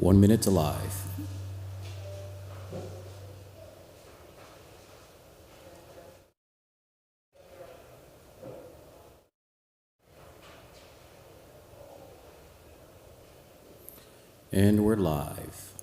1 minute to live. And we're live.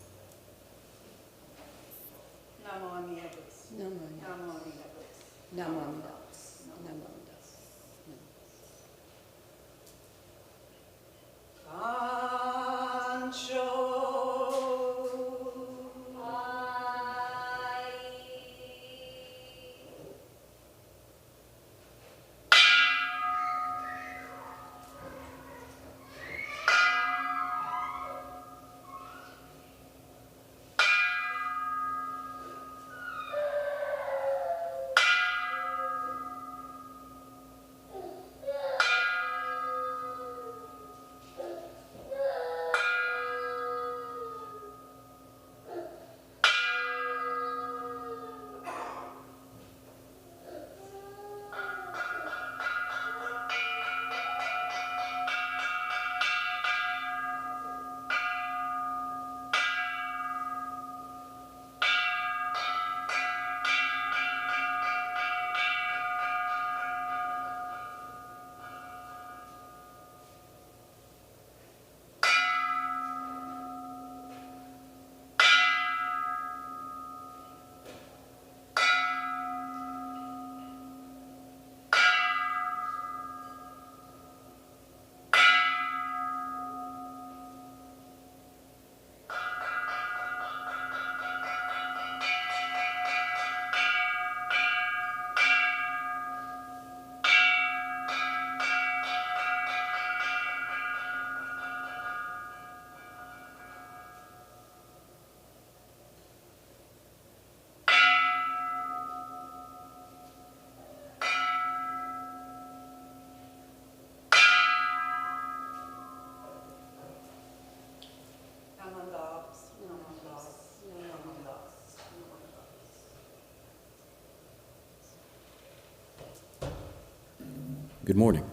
Good morning.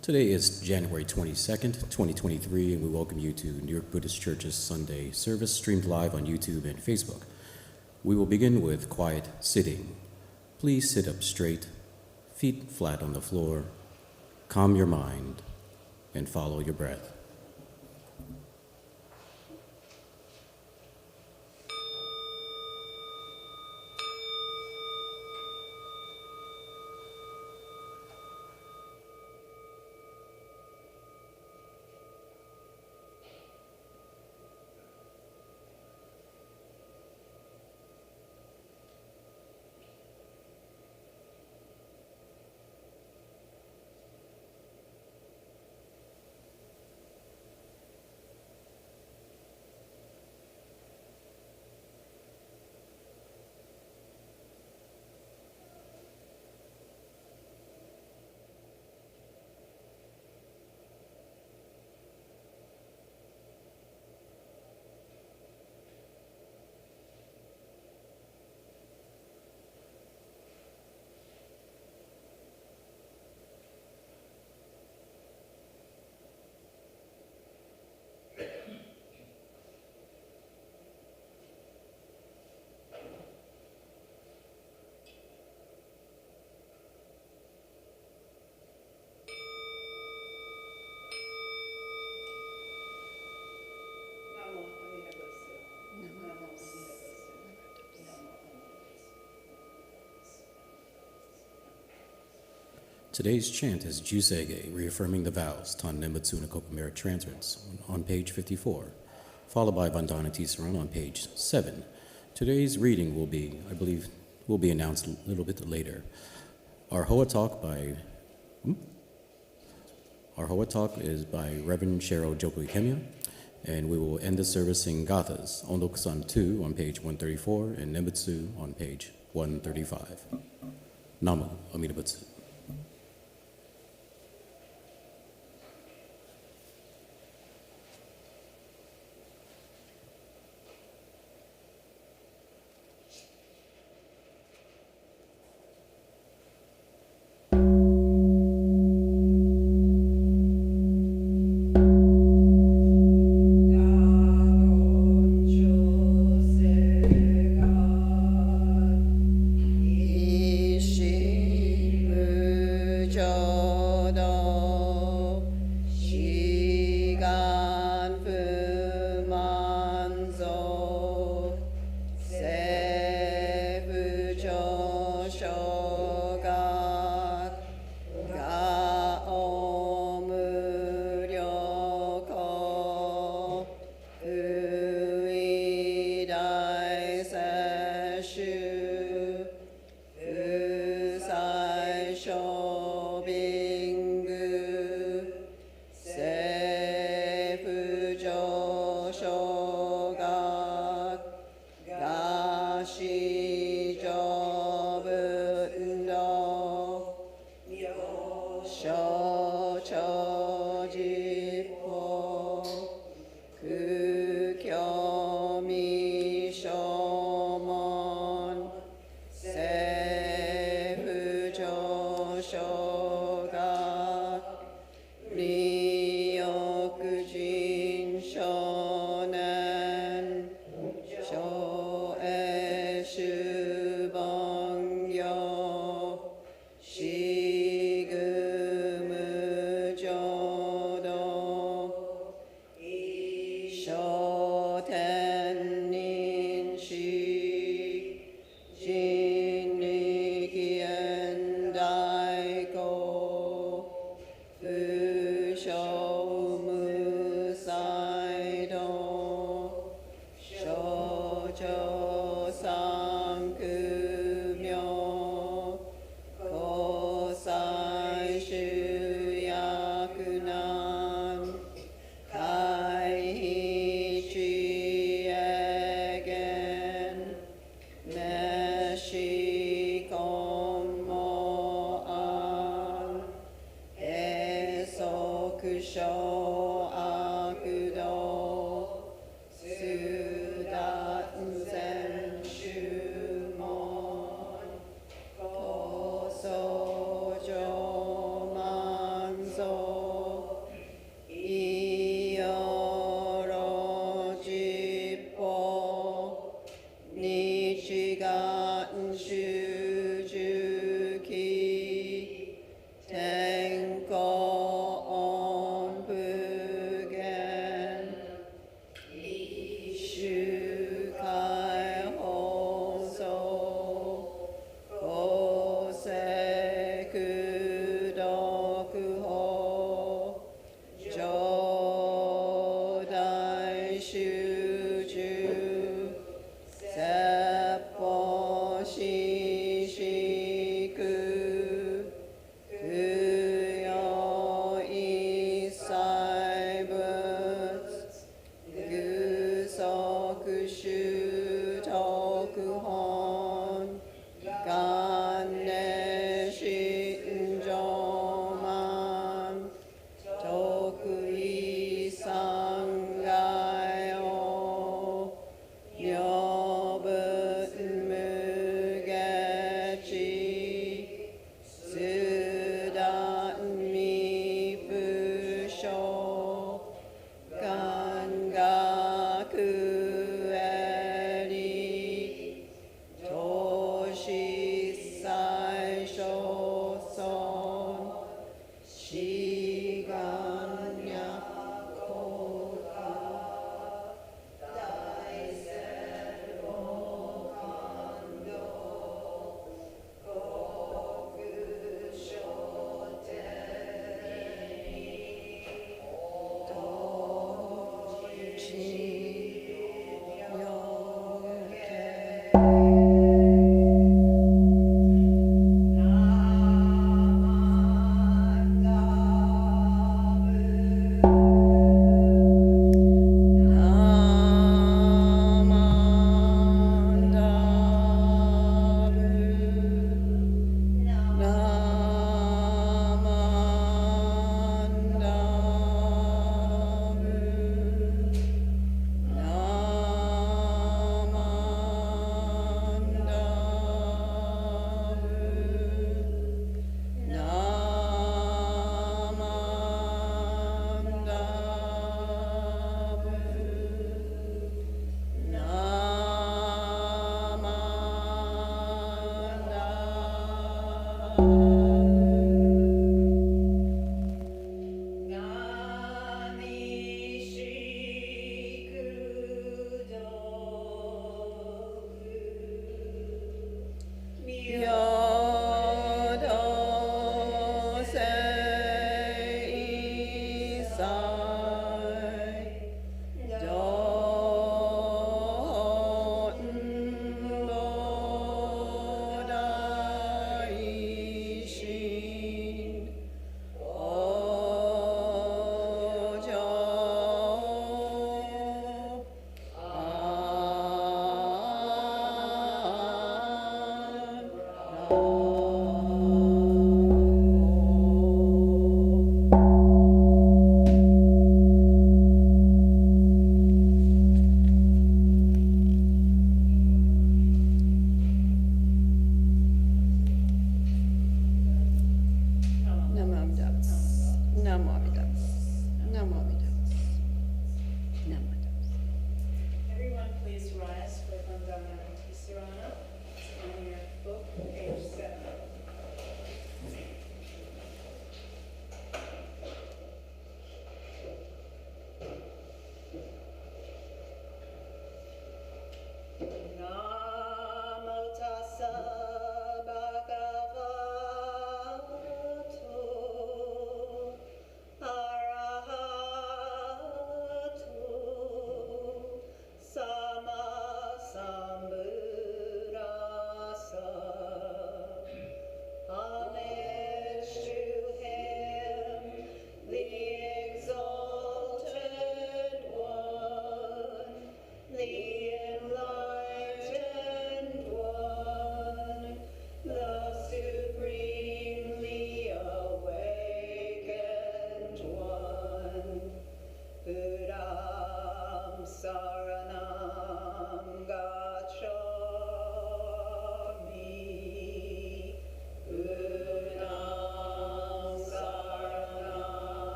Today is January 22nd, 2023, and we welcome you to New York Buddhist Church's Sunday service streamed live on YouTube and Facebook. We will begin with quiet sitting. Please sit up straight, feet flat on the floor, calm your mind, and follow your breath. Today's chant is JØ-SEI-GE, Reaffirming the Vows, Tan Nembutsu and Ekoku Transference, on page 54, followed by Vandana and Ti-Sarana on page 7. Today's reading will be, I believe, will be announced a little bit later. Our Howa talk is by Reverend Cheryl, Joko, Ikemiya, and we will end the service in Gathas, Ondokusan 2 on page 134 and Nembutsu on page 135. Namo Amida Butsu. めしこもあんへそくしょあくどすだんぜんしゅもんこそじょまんぞいよろじっぽ日願修十期天候音不言一周解放送公正苦読法上大集中説法し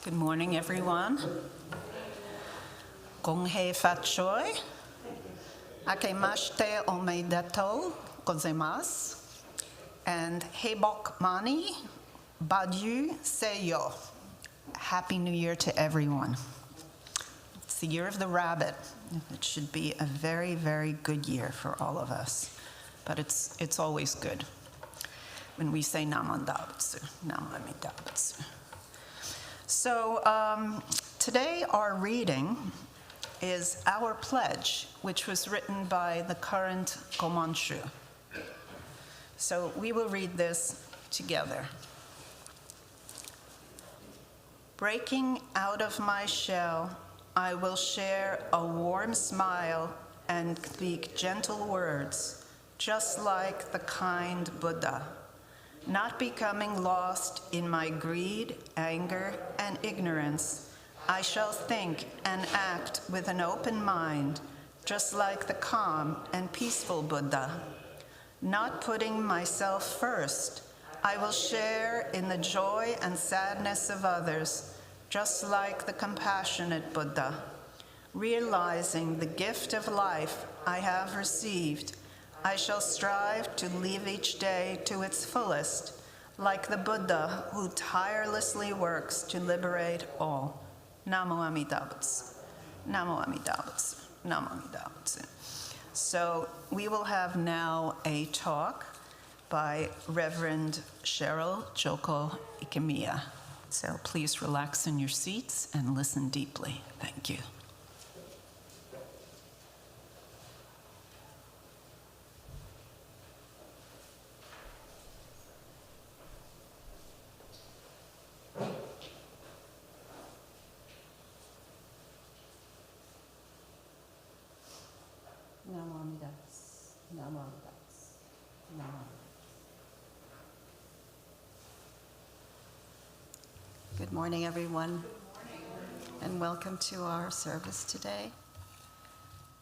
Good morning, everyone. Gong hei fat choi. Akemashite omedetou gozaimasu. And heibok mani badyu seiyo. Happy New Year to everyone. It's the year of the rabbit. It should be a very, very good year for all of us. But it's always good when we say Namandabutsu, Namamidabutsu. So today our reading is Our Pledge, which was written by the current Gomanshu. So we will read this together. Breaking out of my shell, I will share a warm smile and speak gentle words, just like the kind Buddha, not becoming lost in my greed, anger, and ignorance. I shall think and act with an open mind, just like the calm and peaceful Buddha. Not putting myself first, I will share in the joy and sadness of others, just like the compassionate Buddha. Realizing the gift of life I have received, I shall strive to live each day to its fullest, like the Buddha who tirelessly works to liberate all. Namo Amida Butsu. Namo Amida Butsu. Namo Amida Butsu. So we will have now a talk by Reverend Cheryl Joko Ikemiya. So please relax in your seats and listen deeply. Thank you. Namo Amida Butsu. Namo Amida Butsu. Namo. Good morning, everyone, and welcome to our service today.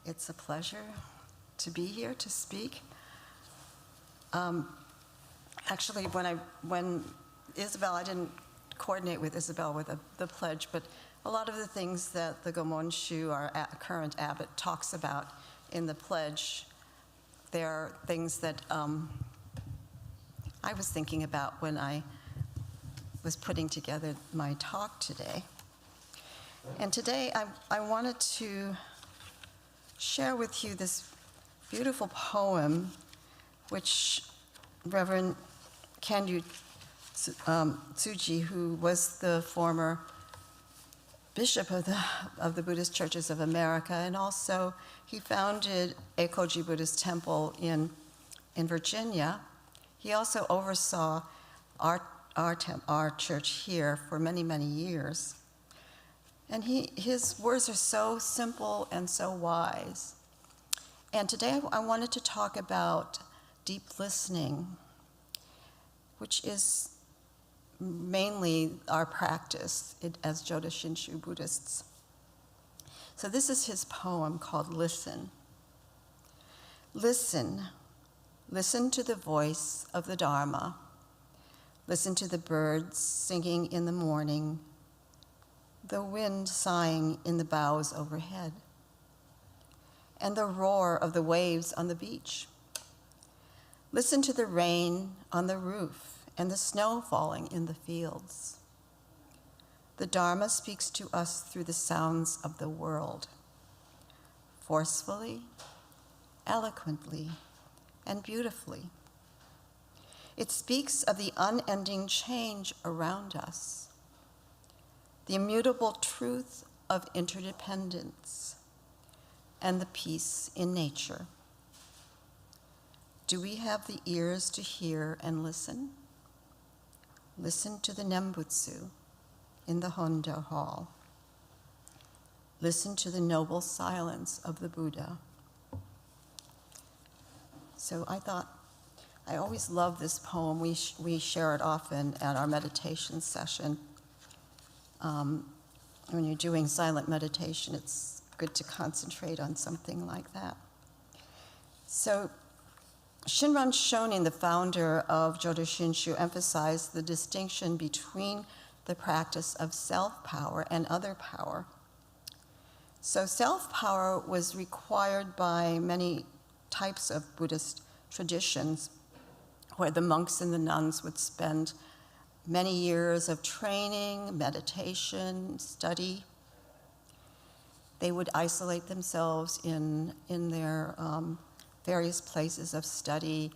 It's a pleasure to be here to speak. Actually, when Isabel, I didn't coordinate with Isabel with the pledge, but a lot of the things that the Gomonshu, our current abbot, talks about in the pledge, they are things that I was thinking about when I was putting together my talk today. And today I wanted to share with you this beautiful poem which Reverend Kansho Bell, who was the former bishop of the Buddhist Churches of America, and also he founded Ekoku Buddhist Temple in Virginia. He also oversaw our church here for many, many years. And his words are so simple and so wise. And today I wanted to talk about deep listening, which is mainly our practice as Jodo Shinshu Buddhists. So this is his poem called Listen. Listen. Listen to the voice of the Dharma. Listen to the birds singing in the morning, the wind sighing in the boughs overhead, and the roar of the waves on the beach. Listen to the rain on the roof and the snow falling in the fields. The Dharma speaks to us through the sounds of the world, forcefully, eloquently, and beautifully. It speaks of the unending change around us, the immutable truth of interdependence, and the peace in nature. Do we have the ears to hear and listen? Listen to the Nembutsu in the Hondo Hall. Listen to the noble silence of the Buddha. So I thought, I always love this poem. We share it often at our meditation session. When you're doing silent meditation, it's good to concentrate on something like that. So Shinran Shonin, the founder of Jodo Shinshu, emphasized the distinction between the practice of self-power and other power. So self-power was required by many types of Buddhist traditions, where the monks and the nuns would spend many years of training, meditation, study. They would isolate themselves in their various places of study,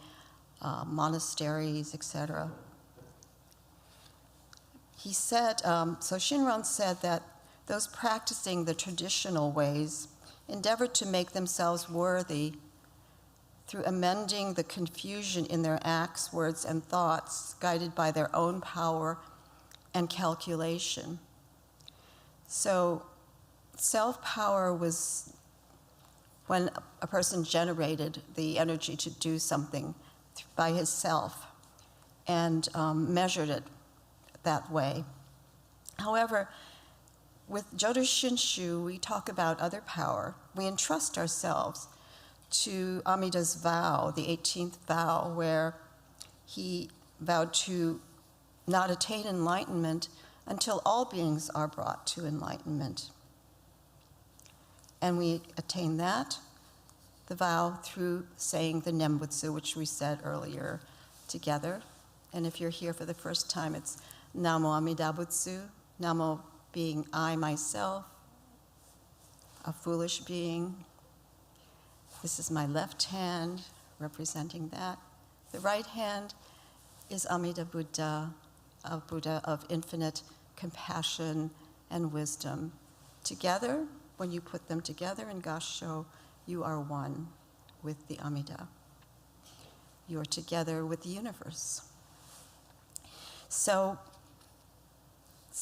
monasteries, etc. He said, so Shinran said that those practicing the traditional ways endeavored to make themselves worthy through amending the confusion in their acts, words, and thoughts, guided by their own power and calculation. So self-power was when a person generated the energy to do something by his self and measured it that way. However, with Jodo Shinshu, we talk about other power. We entrust ourselves to Amida's vow, the 18th vow, where he vowed to not attain enlightenment until all beings are brought to enlightenment. And we attain that, the vow, through saying the Nembutsu, which we said earlier together. And if you're here for the first time, it's Namo Amida Butsu, Namo being I, myself, a foolish being. This is my left hand, representing that. The right hand is Amida Buddha, a Buddha of infinite compassion and wisdom. Together, when you put them together in Gassho, you are one with the Amida. You are together with the universe. So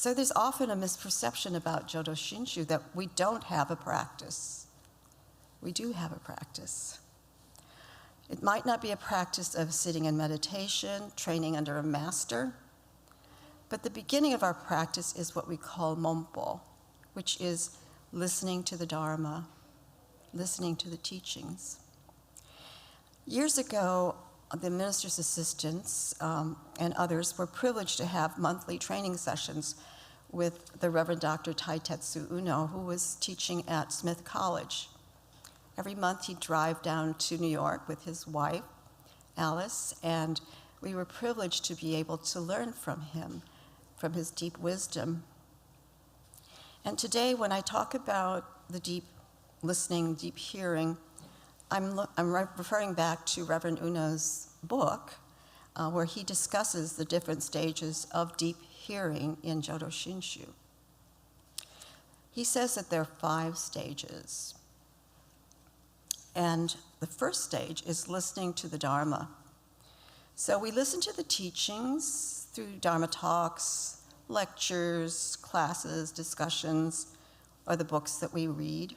there's often a misperception about Jodo Shinshu that we don't have a practice. We do have a practice. It might not be a practice of sitting in meditation, training under a master, but the beginning of our practice is what we call mompo, which is listening to the Dharma, listening to the teachings. Years ago, the minister's assistants and others were privileged to have monthly training sessions with the Reverend Dr. Taitetsu Uno, who was teaching at Smith College. Every month he'd drive down to New York with his wife, Alice, and we were privileged to be able to learn from him, from his deep wisdom. And today, when I talk about the deep listening, deep hearing, I'm referring back to Reverend Uno's book, where he discusses the different stages of deep hearing in Jodo Shinshu. He says that there are 5 stages. And the first stage is listening to the Dharma. So we listen to the teachings through Dharma talks, lectures, classes, discussions, or the books that we read.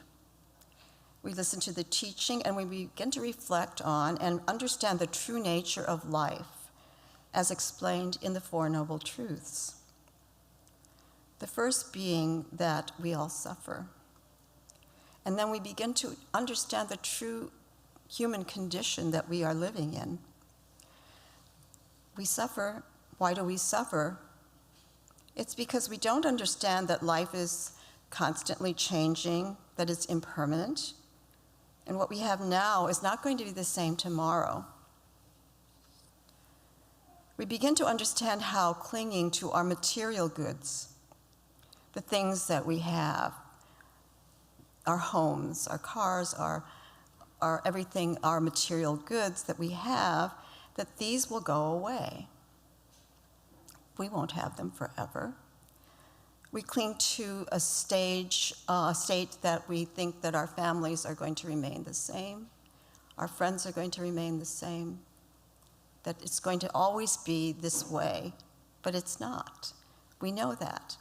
We listen to the teaching and we begin to reflect on and understand the true nature of life as explained in the Four Noble Truths. The first being that we all suffer. And then we begin to understand the true human condition that we are living in. We suffer. Why do we suffer? It's because we don't understand that life is constantly changing, that it's impermanent, and what we have now is not going to be the same tomorrow. We begin to understand how clinging to our material goods, the things that we have, our homes, our cars, our everything, our material goods that we have, that these will go away. We won't have them forever. We cling to a state that we think that our families are going to remain the same, our friends are going to remain the same, that it's going to always be this way, but it's not. We know that.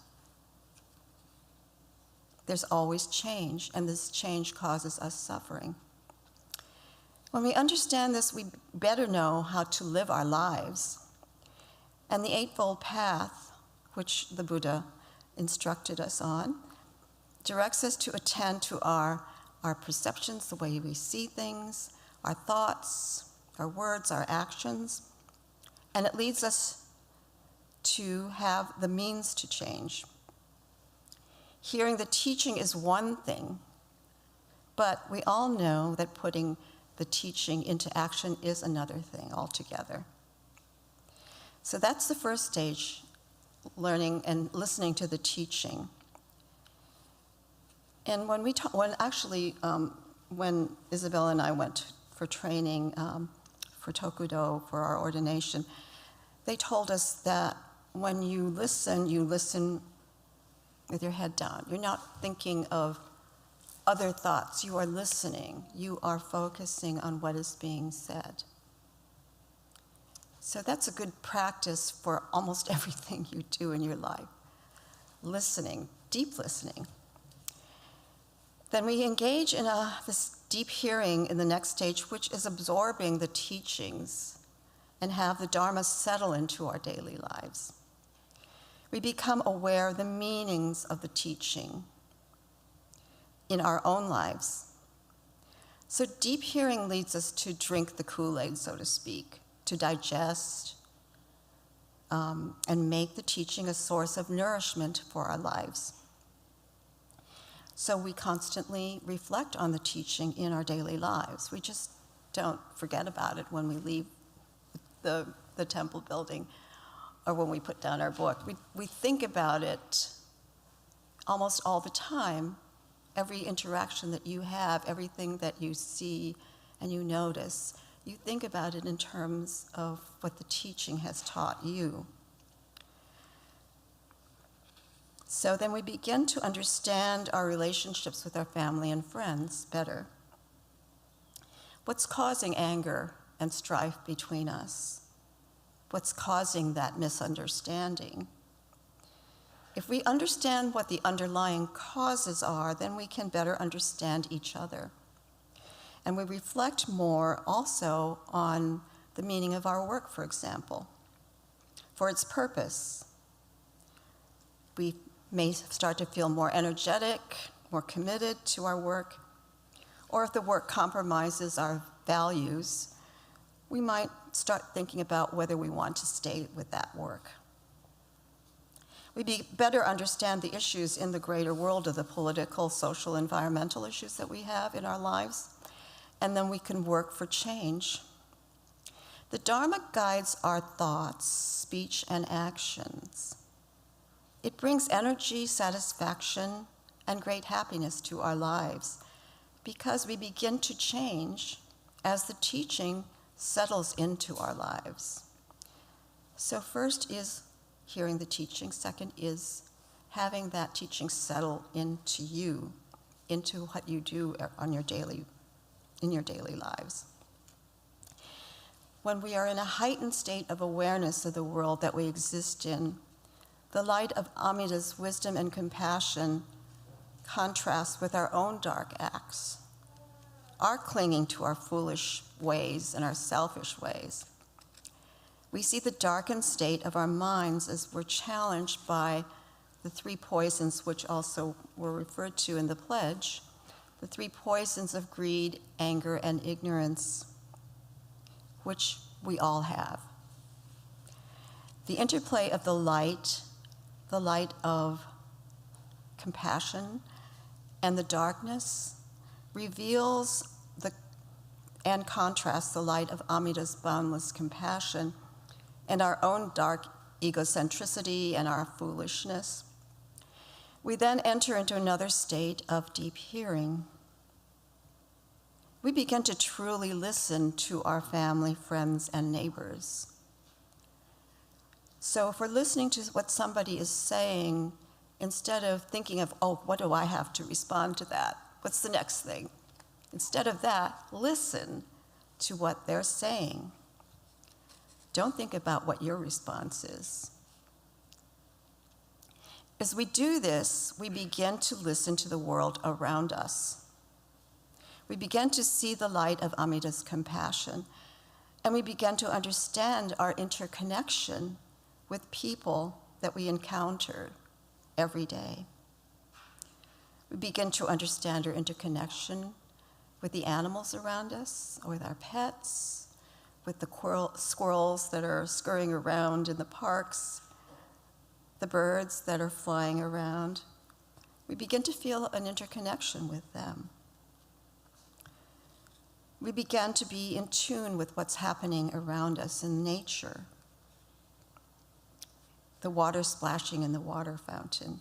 There's always change, and this change causes us suffering. When we understand this, we better know how to live our lives. And the Eightfold Path, which the Buddha instructed us on, directs us to attend to our perceptions, the way we see things, our thoughts, our words, our actions, and it leads us to have the means to change. Hearing the teaching is one thing, but we all know that putting the teaching into action is another thing altogether. So that's the first stage, learning and listening to the teaching. And when Isabel and I went for training for Tokudo, for our ordination, they told us that when you listen with your head down. You're not thinking of other thoughts. You are listening. You are focusing on what is being said. So that's a good practice for almost everything you do in your life. Listening, deep listening. Then we engage in this deep hearing in the next stage, which is absorbing the teachings and have the Dharma settle into our daily lives. We become aware of the meanings of the teaching in our own lives. So deep hearing leads us to drink the Kool-Aid, so to speak, to digest and make the teaching a source of nourishment for our lives. So we constantly reflect on the teaching in our daily lives. We just don't forget about it when we leave the temple building or when we put down our book. We think about it almost all the time. Every interaction that you have, everything that you see and you notice, you think about it in terms of what the teaching has taught you. So then we begin to understand our relationships with our family and friends better. What's causing anger and strife between us? What's causing that misunderstanding? If we understand what the underlying causes are, then we can better understand each other. And we reflect more also on the meaning of our work, for example, for its purpose. We may start to feel more energetic, more committed to our work, or if the work compromises our values, we might start thinking about whether we want to stay with that work. We better understand the issues in the greater world of the political, social, environmental issues that we have in our lives, and then we can work for change. The Dharma guides our thoughts, speech, and actions. It brings energy, satisfaction, and great happiness to our lives because we begin to change as the teaching settles into our lives. So first is hearing the teaching. Second is having that teaching settle into you, into what you do in your daily lives. When we are in a heightened state of awareness of the world that we exist in, the light of Amida's wisdom and compassion contrasts with our own dark acts, our clinging to our foolish ways and our selfish ways. We see the darkened state of our minds as we're challenged by the three poisons, which also were referred to in the pledge, the three poisons of greed, anger, and ignorance, which we all have. The interplay of the light of compassion and the darkness reveals and contrasts the light of Amida's boundless compassion and our own dark egocentricity and our foolishness. We then enter into another state of deep hearing. We begin to truly listen to our family, friends, and neighbors. So if we're listening to what somebody is saying, instead of thinking of, oh, what do I have to respond to that? What's the next thing? Instead of that, listen to what they're saying. Don't think about what your response is. As we do this, we begin to listen to the world around us. We begin to see the light of Amida's compassion, and we begin to understand our interconnection with people that we encounter every day. We begin to understand our interconnection with the animals around us, with our pets, with the squirrels that are scurrying around in the parks, the birds that are flying around, we begin to feel an interconnection with them. We begin to be in tune with what's happening around us in nature. The water splashing in the water fountain.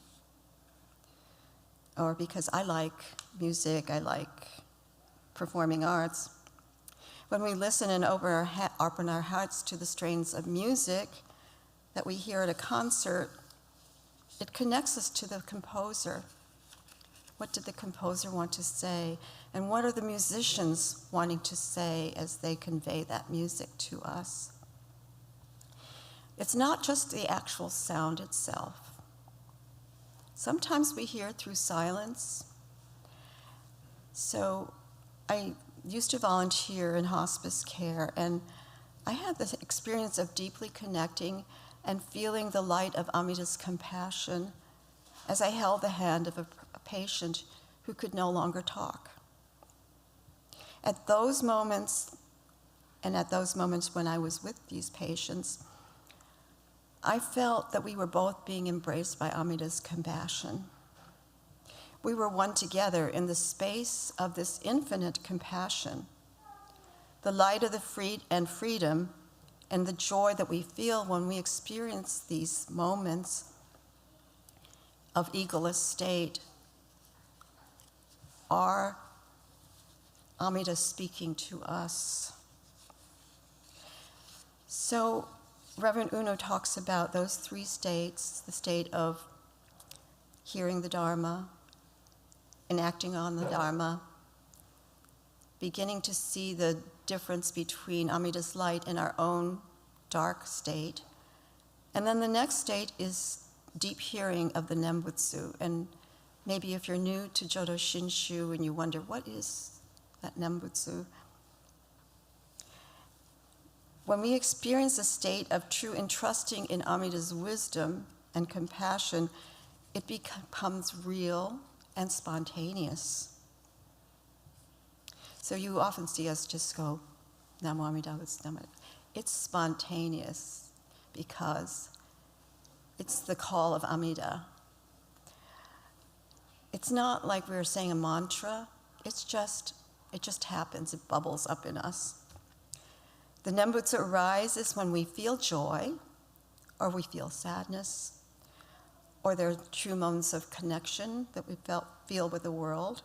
Or because I like music, I like performing arts. When we listen and open our hearts to the strains of music that we hear at a concert, it connects us to the composer. What did the composer want to say? And what are the musicians wanting to say as they convey that music to us? It's not just the actual sound itself. Sometimes we hear it through silence. So I used to volunteer in hospice care, and I had this experience of deeply connecting and feeling the light of Amida's compassion as I held the hand of a patient who could no longer talk. At those moments, and at those moments when I was with these patients, I felt that we were both being embraced by Amida's compassion. We were one together in the space of this infinite compassion. The light of the freedom and the joy that we feel when we experience these moments of egoless state are Amida speaking to us. So Reverend Uno talks about those three states, the state of hearing the Dharma, enacting on the Dharma, beginning to see the difference between Amida's light and our own dark state. And then the next state is deep hearing of the Nembutsu. And maybe if you're new to Jodo Shinshu and you wonder, what is that Nembutsu? When we experience a state of true entrusting in Amida's wisdom and compassion, it becomes real and spontaneous. So you often see us just go, Namo Amida Butsu Namo. It's spontaneous because it's the call of Amida. It's not like we're saying a mantra. It just happens. It bubbles up in us. The Nembutsu arises when we feel joy, or we feel sadness, or there are true moments of connection that we feel with the world.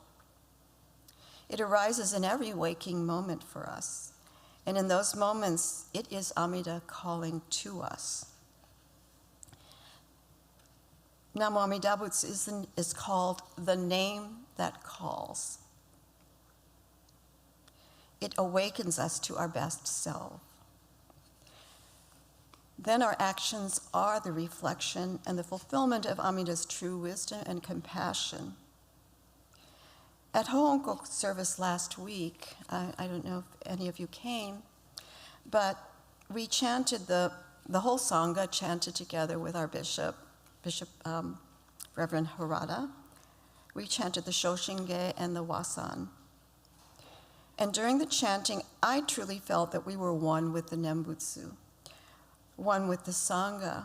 It arises in every waking moment for us. And in those moments, it is Amida calling to us. Namo Amida Butsu is called the name that calls. It awakens us to our best self. Then our actions are the reflection and the fulfillment of Amida's true wisdom and compassion. At Honko service last week, I don't know if any of you came, but we chanted the whole Sangha chanted together with our Bishop Reverend Harada. We chanted the Shoshinge and the Wasan. And during the chanting, I truly felt that we were one with the Nembutsu, one with the Sangha.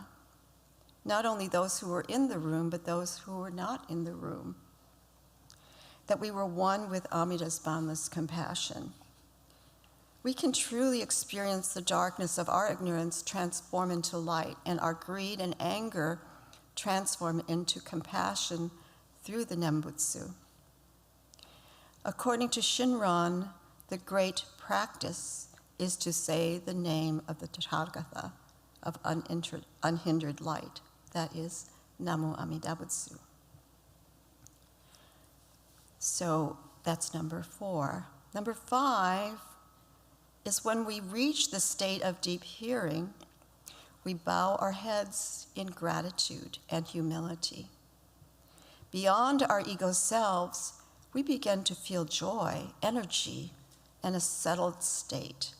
Not only those who were in the room, but those who were not in the room. That we were one with Amida's boundless compassion. We can truly experience the darkness of our ignorance transform into light, and our greed and anger transform into compassion through the Nembutsu. According to Shinran, the great practice is to say the name of the Tathagata of unhindered light. That is Namo Amida Butsu. So that's number 4. Number 5 is when we reach the state of deep hearing, we bow our heads in gratitude and humility. Beyond our ego selves, we begin to feel joy, energy, and a settled state.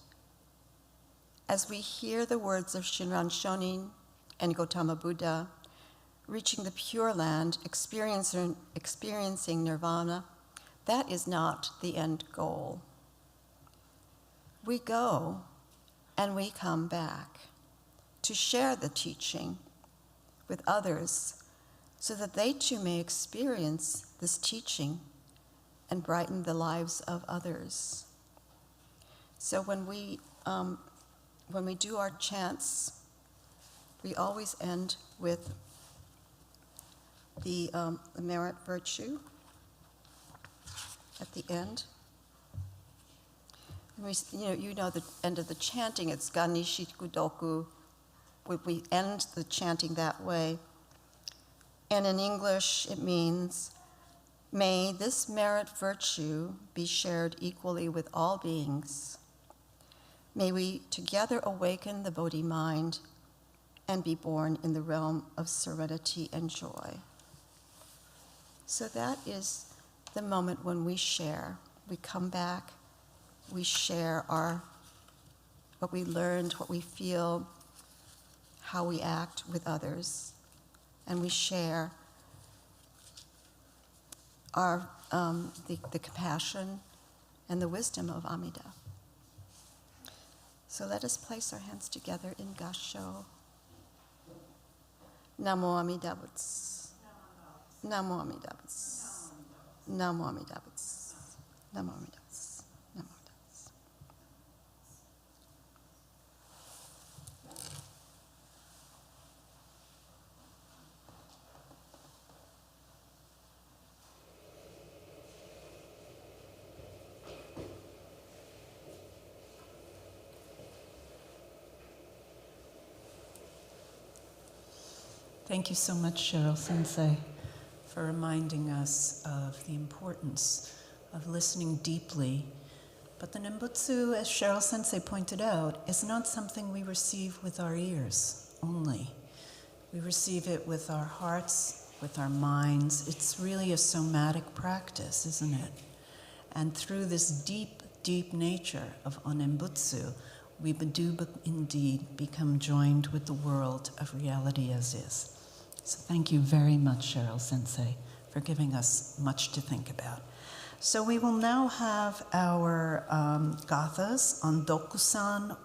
As we hear the words of Shinran Shonin and Gautama Buddha, reaching the Pure Land, experiencing nirvana, that is not the end goal. We go and we come back to share the teaching with others so that they too may experience this teaching and brighten the lives of others. So when we do our chants, we always end with the merit virtue at the end. And you know the end of the chanting, it's Ganishiku-doku. We end the chanting that way. And in English, it means, may this merit virtue be shared equally with all beings. May we together awaken the Bodhi mind and be born in the realm of serenity and joy. So that is the moment when we share. We come back, we share what we learned, what we feel, how we act with others, and we share the compassion and the wisdom of Amida. So let us place our hands together in Gassho. Namo Amida Butsu. Namo Amida Butsu. Namo Amida Butsu. Namo Amida Butsu. Namo Amida Butsu. Thank you so much, Cheryl Sensei, for reminding us of the importance of listening deeply. But the Nembutsu, as Cheryl Sensei pointed out, is not something we receive with our ears only. We receive it with our hearts, with our minds. It's really a somatic practice, isn't it? And through this deep, deep nature of Onembutsu, we do indeed become joined with the world of reality as is. So thank you very much, Cheryl Sensei, for giving us much to think about. So we will now have our gathas, Ondokusan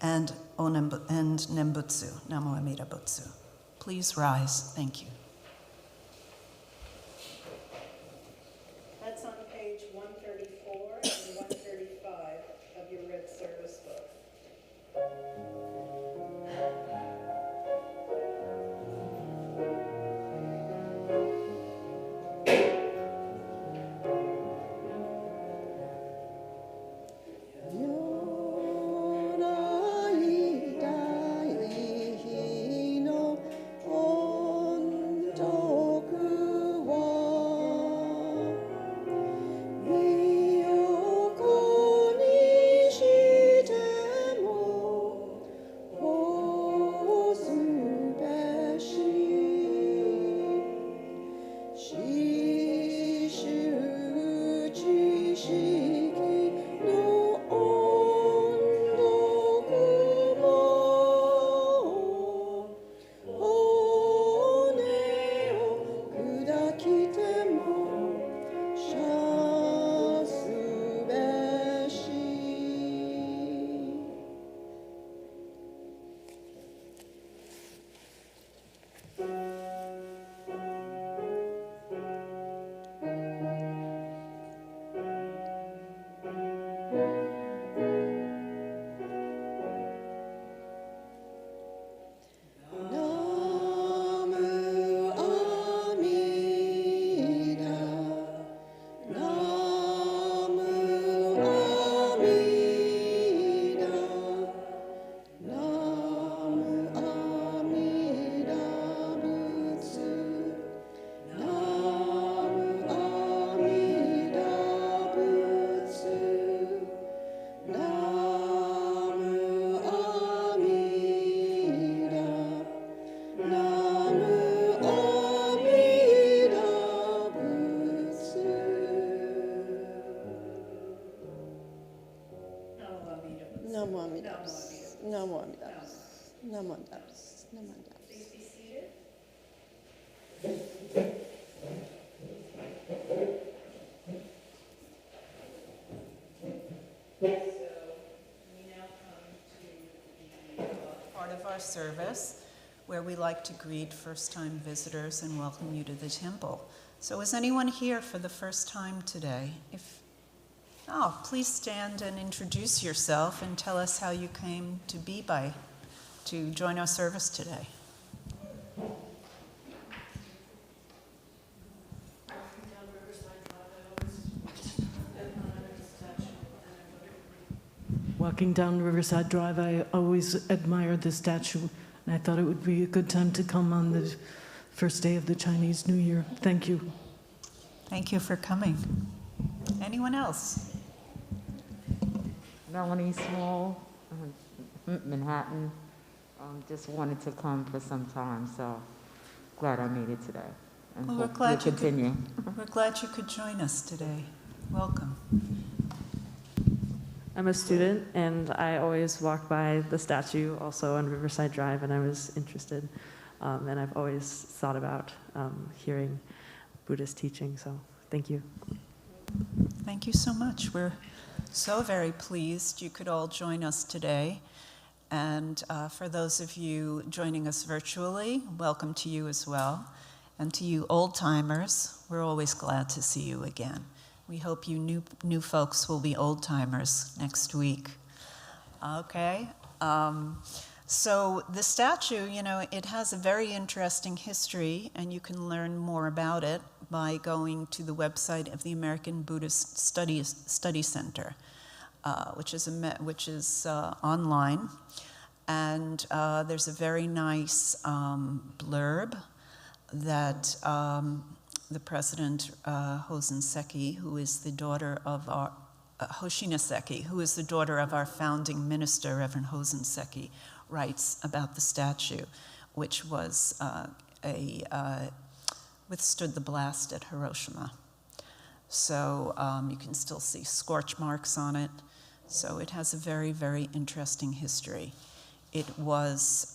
and Nembutsu, Namo Amida Butsu. Please rise. Thank you. That's on page 134 and 135 of your red service book. Please be seated. Part of our service, where we like to greet first-time visitors and welcome you to the temple. So is anyone here for the first time today? Please stand and introduce yourself and tell us how you came to join our service today. Walking down Riverside Drive, I always admired the statue, and I thought it would be a good time to come on the first day of the Chinese New Year. Thank you. Thank you for coming. Anyone else? Melanie Small, Manhattan. Just wanted to come for some time, so glad I made it today. And Well, hope you'll continue. We're glad you could join us today. Welcome. I'm a student, and I always walk by the statue also on Riverside Drive, and I was interested, and I've always thought about hearing Buddhist teaching, so thank you. Thank you so much. We're so very pleased you could all join us today. And for those of you joining us virtually, welcome to you as well. And to you old-timers, we're always glad to see you again. We hope you new folks will be old-timers next week. Okay. So the statue, it has a very interesting history, and you can learn more about it by going to the website of the American Buddhist Study Center, which is online. And there's a very nice blurb that the president, Hosen Seki, who is the daughter of our Hoshina Seki, who is the daughter of our founding minister, Reverend Hosen Seki, writes about the statue, which was withstood the blast at Hiroshima. So you can still see scorch marks on it. So it has a very, very interesting history. It was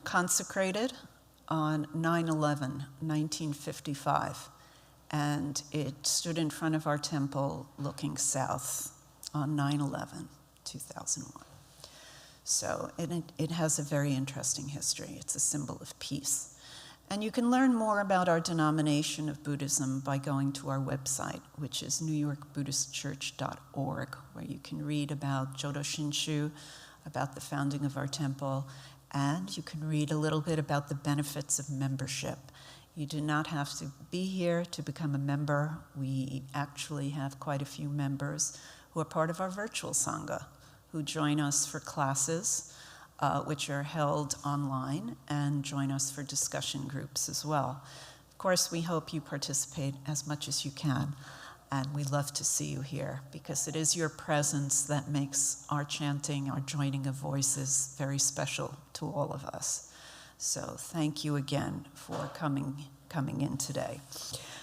consecrated on 9/11, 1955, and it stood in front of our temple looking south on 9/11, 2001. So it has a very interesting history. It's a symbol of peace. And you can learn more about our denomination of Buddhism by going to our website, which is newyorkbuddhistchurch.org, where you can read about Jodo Shinshu, about the founding of our temple, and you can read a little bit about the benefits of membership. You do not have to be here to become a member. We actually have quite a few members who are part of our virtual Sangha, who join us for classes, which are held online, and join us for discussion groups as well. Of course, we hope you participate as much as you can, and we love to see you here, because it is your presence that makes our chanting, our joining of voices, very special to all of us. So thank you again for coming in today.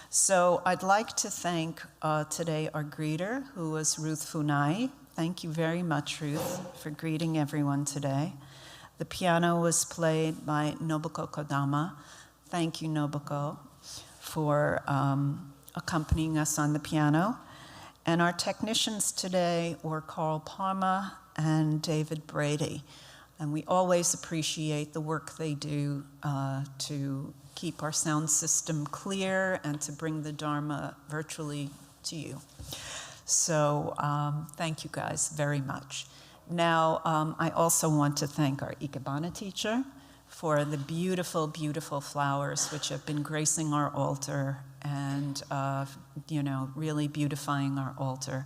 So I'd like to thank today our greeter, who was Ruth Funai. Thank you very much, Ruth, for greeting everyone today. The piano was played by Nobuko Kodama. Thank you, Nobuko, for accompanying us on the piano. And our technicians today were Carl Parma and David Brady. And we always appreciate the work they do to keep our sound system clear and to bring the Dharma virtually to you. So thank you guys very much. Now, I also want to thank our Ikebana teacher for the beautiful, beautiful flowers which have been gracing our altar and, really beautifying our altar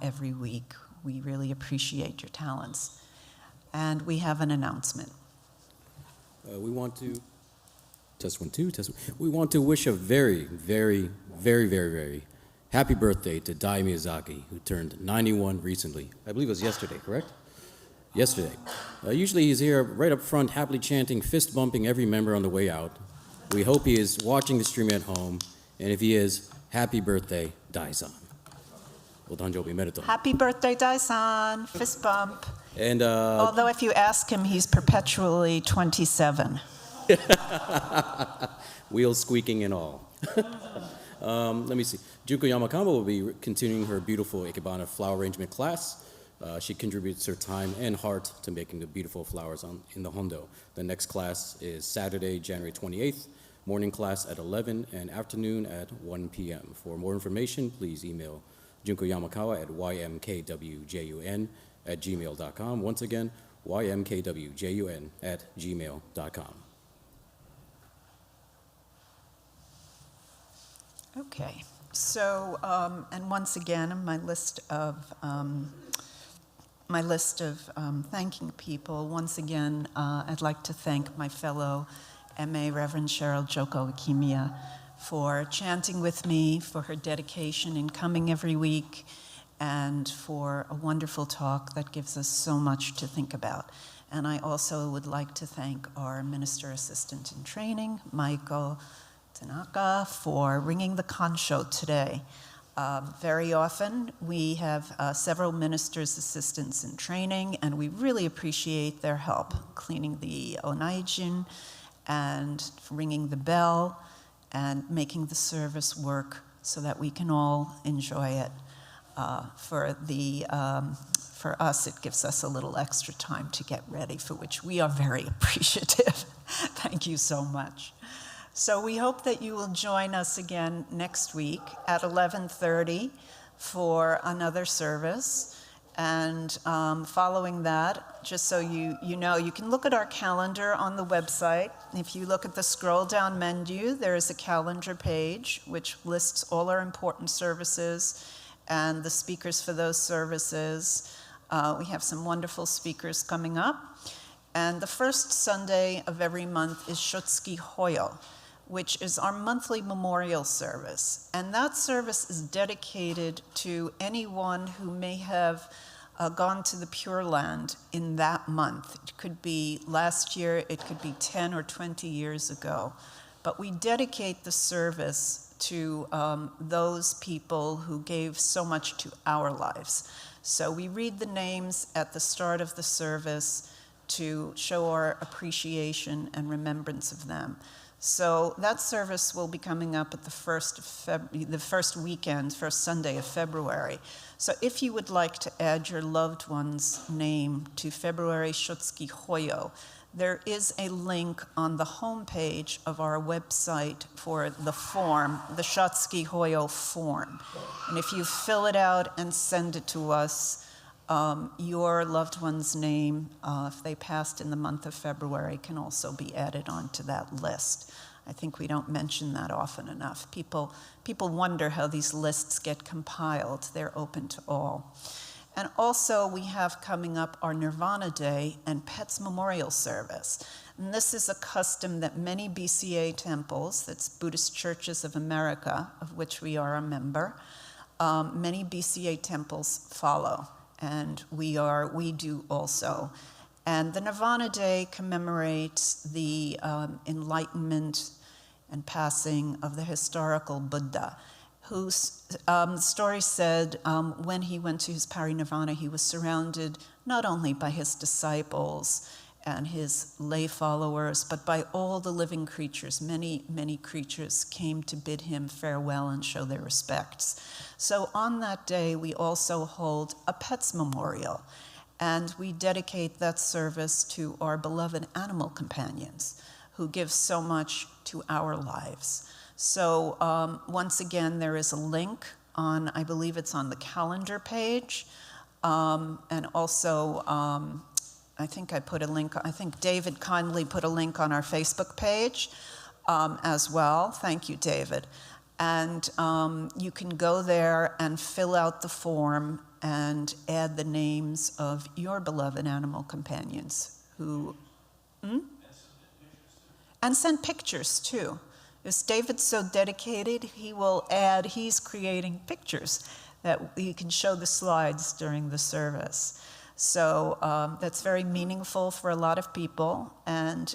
every week. We really appreciate your talents. And we have an announcement. We want to, test one, two, test one. We want to wish a very, very, very, very, very happy birthday to Dai Miyazaki, who turned 91 recently. I believe it was yesterday, correct? Yesterday. Usually he's here right up front, happily chanting, fist bumping every member on the way out. We hope he is watching the stream at home, and if he is, happy birthday, Dai-san. Happy birthday, Dai-san. Fist bump. And although if you ask him, he's perpetually 27. Wheels squeaking and all. Let me see. Juko Yamakama will be continuing her beautiful Ikebana flower arrangement class. She contributes her time and heart to making the beautiful flowers in the Hondo. The next class is Saturday, January 28th, morning class at 11 and afternoon at 1 p.m. For more information, please email Junko Yamakawa at ymkwjun@gmail.com. Once again, ymkwjun@gmail.com. Okay, so, and once again, my list of thanking people. Once again, I'd like to thank my fellow MA Reverend Cheryl Joko Ikemiya for chanting with me, for her dedication in coming every week, and for a wonderful talk that gives us so much to think about. And I also would like to thank our Minister Assistant in Training, Maiko Tanaka, for ringing the Kansho today. Very often, we have several ministers' assistants in training, and we really appreciate their help cleaning the onaijin and ringing the bell and making the service work so that we can all enjoy it. For us, it gives us a little extra time to get ready, for which we are very appreciative. Thank you so much. So we hope that you will join us again next week at 11:30 for another service. And following that, just so you know, you can look at our calendar on the website. If you look at the scroll down menu, there is a calendar page which lists all our important services and the speakers for those services. We have some wonderful speakers coming up. And the first Sunday of every month is Shotsuki Hoyo, which is our monthly memorial service. And that service is dedicated to anyone who may have gone to the Pure Land in that month. It could be last year, it could be 10 or 20 years ago. But we dedicate the service to those people who gave so much to our lives. So we read the names at the start of the service to show our appreciation and remembrance of them. So that service will be coming up at the first Sunday of February. So if you would like to add your loved one's name to February Shotsuki Hoyo, there is a link on the homepage of our website for the form, the Shotsuki Hoyo form. And if you fill it out and send it to us, your loved one's name, if they passed in the month of February, can also be added onto that list. I think we don't mention that often enough. People wonder how these lists get compiled. They're open to all. And also, we have coming up our Nirvana Day and Pets Memorial Service. And this is a custom that many BCA temples, that's Buddhist Churches of America, of which we are a member, many BCA temples follow. And we do also. And the Nirvana Day commemorates the enlightenment and passing of the historical Buddha, whose story said when he went to his parinirvana, he was surrounded not only by his disciples and his lay followers, but by all the living creatures. Many, many creatures came to bid him farewell and show their respects. So on that day, we also hold a pets memorial, and we dedicate that service to our beloved animal companions who give so much to our lives. So once again, there is a link on, I believe it's on the calendar page, and also I think I put a link, I think David kindly put a link on our Facebook page as well. Thank you, David. And you can go there and fill out the form and add the names of your beloved animal companions who, and send pictures too. Is David so dedicated, he will add, he's creating pictures that you can show the slides during the service. So that's very meaningful for a lot of people. And,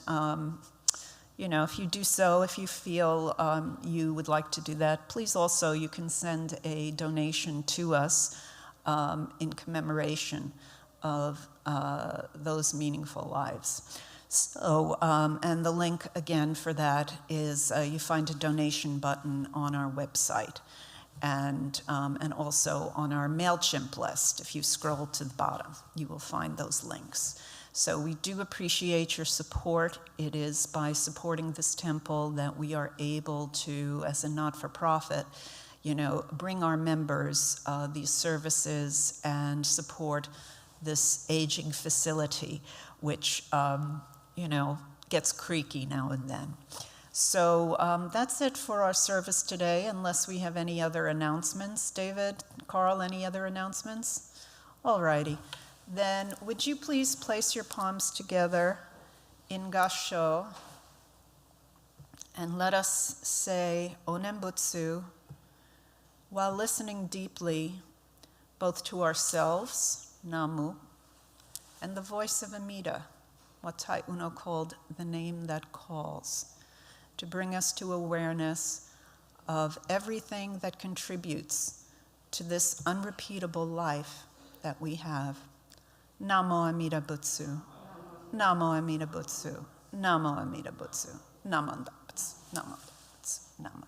you know, if you do so, if you feel you would like to do that, please also, you can send a donation to us in commemoration of those meaningful lives. So, and the link again for that is you find a donation button on our website. and also on our MailChimp list. If you scroll to the bottom, you will find those links. So we do appreciate your support. It is by supporting this temple that we are able to, as a not-for-profit, bring our members these services and support this aging facility, which, gets creaky now and then. So that's it for our service today, unless we have any other announcements. David, Carl, any other announcements? All righty. Then would you please place your palms together in Gassho and let us say O Nembutsu while listening deeply both to ourselves, Namu, and the voice of Amida, what Tai Uno called the name that calls, to bring us to awareness of everything that contributes to this unrepeatable life that we have. Namo Amida Butsu. Namo Amida Butsu. Namo Amida Butsu. Namo Nembutsu. Namo Nembutsu. Namo